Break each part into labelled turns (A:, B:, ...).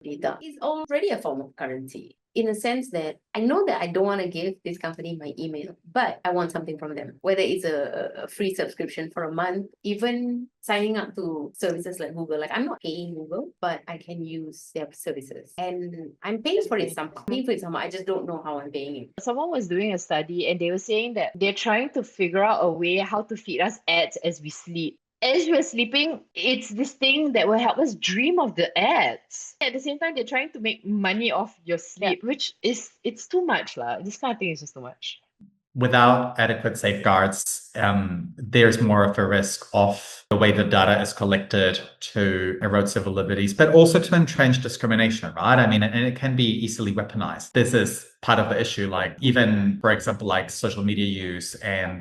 A: data is already a form of currency in a sense that I know that I don't want to give this company my email, but I want something from them. Whether it's a free subscription for a month, even signing up to services like Google. Like I'm not paying Google, but I can use their services. And I'm paying for it somehow. I just don't know how I'm paying it.
B: Someone was doing a study and they were saying that they're trying to figure out a way how to feed us ads as we sleep. As we're sleeping, it's this thing that will help us dream of the ads. At the same time, they're trying to make money off your sleep, which is, it's too much. This kind of thing is just too much.
C: Without adequate safeguards, there's more of a risk of the way the data is collected to erode civil liberties, but also to entrench discrimination, right? I mean, and it can be easily weaponized. This is part of the issue. Like even, for example, like social media use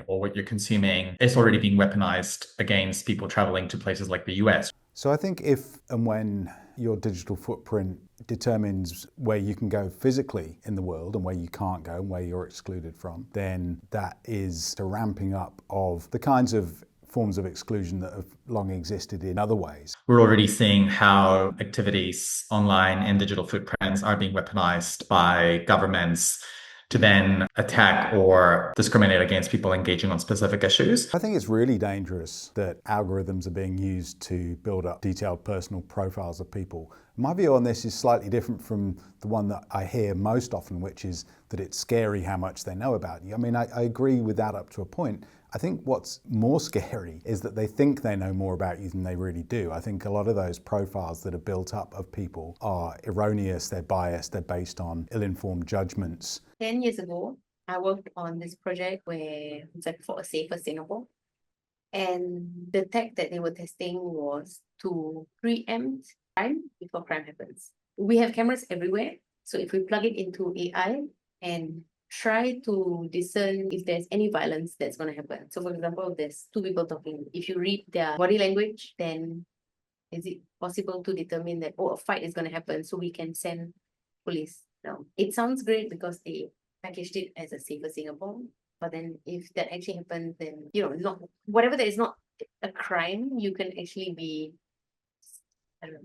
C: or what you're consuming is already being weaponized against people traveling to places like the US.
D: So I think if and when your digital footprint determines where you can go physically in the world and where you can't go and where you're excluded from, then that is the ramping up of the kinds of forms of exclusion that have long existed in other ways.
C: We're already seeing how activities online and digital footprints are being weaponized by governments to then attack or discriminate against people engaging on specific issues.
D: I think it's really dangerous that algorithms are being used to build up detailed personal profiles of people. My view on this is slightly different from the one that I hear most often, which is that it's scary how much they know about you. I mean, I agree with that up to a point. I think what's more scary is that they think they know more about you than they really do. I think a lot of those profiles that are built up of people are erroneous, they're biased, they're based on ill-informed judgments.
A: 10 years ago, I worked on this project where it's like for a safer Singapore. And the tech that they were testing was to preempt crime before crime happens. We have cameras everywhere. So if we plug it into AI and try to discern if there's any violence that's going to happen. So for example, there's two people talking. If you read their body language, then is it possible to determine that, a fight is going to happen so we can send police down? It sounds great because they packaged it as a safer Singapore. But then if that actually happens, then, not whatever that is not a crime, you can actually be, I don't know,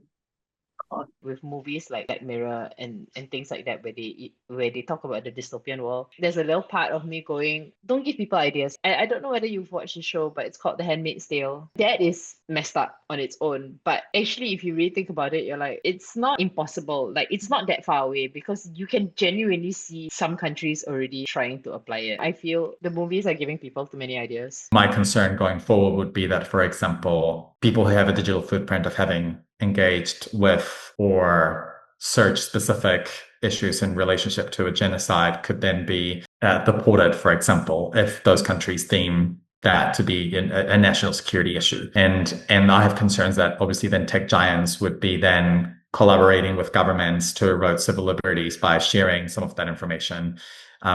B: with movies like Black Mirror and things like that, where they talk about the dystopian world, there's a little part of me going, don't give people ideas. I don't know whether you've watched the show, but it's called The Handmaid's Tale. That is messed up on its own, but actually if you really think about it, you're like, it's not impossible. Like, it's not that far away because you can genuinely see some countries already trying to apply it. I feel the movies are giving people too many ideas.
C: My concern going forward would be that, for example, people who have a digital footprint of having engaged with or searched specific issues in relationship to a genocide could then be deported, for example, if those countries deem that to be a national security issue. And I have concerns that obviously then tech giants would be then collaborating with governments to erode civil liberties by sharing some of that information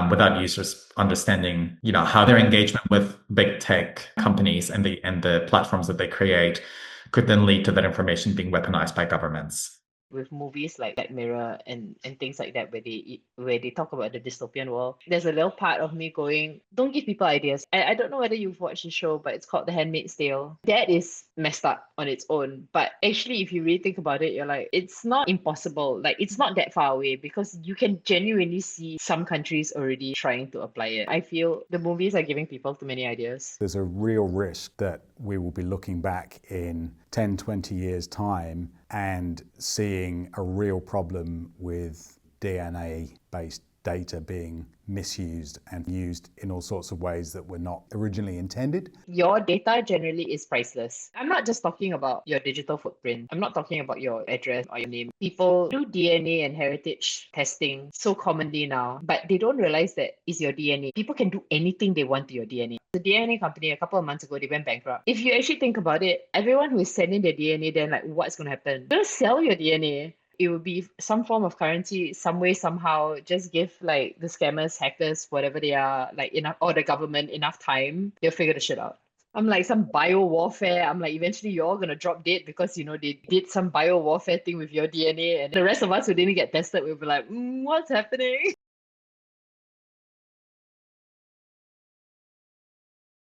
C: without users understanding, how their engagement with big tech companies and the platforms that they create could then lead to that information being weaponized by governments.
B: With movies like Black Mirror and things like that, where they talk about the dystopian world, there's a little part of me going, don't give people ideas. I don't know whether you've watched the show, but it's called The Handmaid's Tale. That is messed up on its own, but actually if you really think about it, you're like, it's not impossible. Like, it's not that far away because you can genuinely see some countries already trying to apply it. I feel the movies are giving people too many ideas.
D: There's a real risk that we will be looking back in 10, 20 years' time and seeing a real problem with DNA-based data being misused and used in all sorts of ways that were not originally intended.
B: Your data generally is priceless. I'm not just talking about your digital footprint. I'm not talking about your address or your name. People do DNA and heritage testing so commonly now, but they don't realize that it's your DNA. People can do anything they want to your DNA. The DNA company, a couple of months ago, they went bankrupt. If you actually think about it, everyone who is sending their DNA, then like, what's going to happen? They're going to sell your DNA. It would be some form of currency, some way, somehow. Just give like the scammers, hackers, whatever they are, like enough, or the government enough time, they'll figure the shit out. I'm like, some bio warfare. I'm like, eventually you're all gonna drop dead because they did some bio warfare thing with your DNA, and the rest of us who didn't get tested will be like, what's happening?